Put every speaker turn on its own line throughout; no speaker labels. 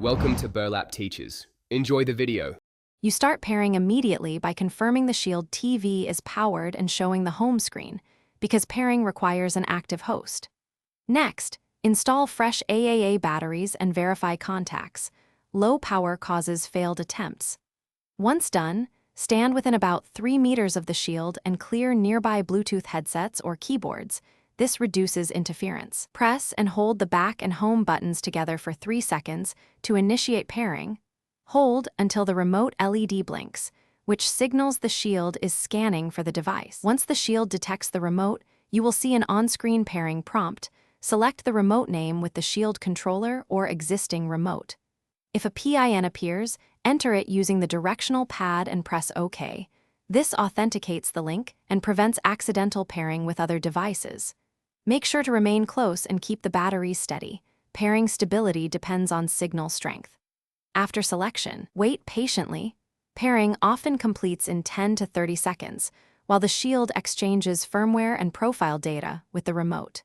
Welcome to Burlap Teachers. Enjoy the video.
You start pairing immediately by confirming the Shield TV is powered and showing the home screen, because pairing requires an active host. Next, install fresh AAA batteries and verify contacts. Low power causes failed attempts. Once done, stand within about 3 meters of the Shield and clear nearby Bluetooth headsets or keyboards. This reduces interference. Press and hold the back and home buttons together for 3 seconds to initiate pairing. Hold until the remote LED blinks, which signals the Shield is scanning for the device. Once the Shield detects the remote, you will see an on-screen pairing prompt. Select the remote name with the Shield controller or existing remote. If a PIN appears, enter it using the directional pad and press OK. This authenticates the link and prevents accidental pairing with other devices. Make sure to remain close and keep the batteries steady. Pairing stability depends on signal strength. After selection, wait patiently. Pairing often completes in 10 to 30 seconds, while the Shield exchanges firmware and profile data with the remote.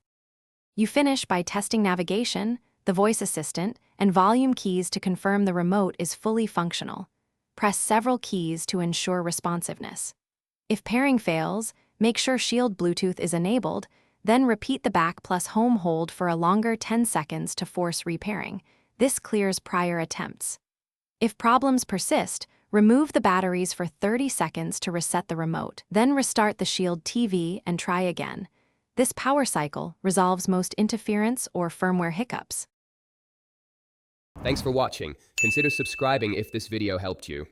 You finish by testing navigation, the voice assistant, and volume keys to confirm the remote is fully functional. Press several keys to ensure responsiveness. If pairing fails, make sure Shield Bluetooth is enabled, then repeat the back plus home hold for a longer 10 seconds to force repairing. This clears prior attempts. If problems persist, remove the batteries for 30 seconds to reset the remote, then restart the Shield TV and try again. This power cycle resolves most interference or firmware hiccups.
Thanks for watching. Consider subscribing if this video helped you.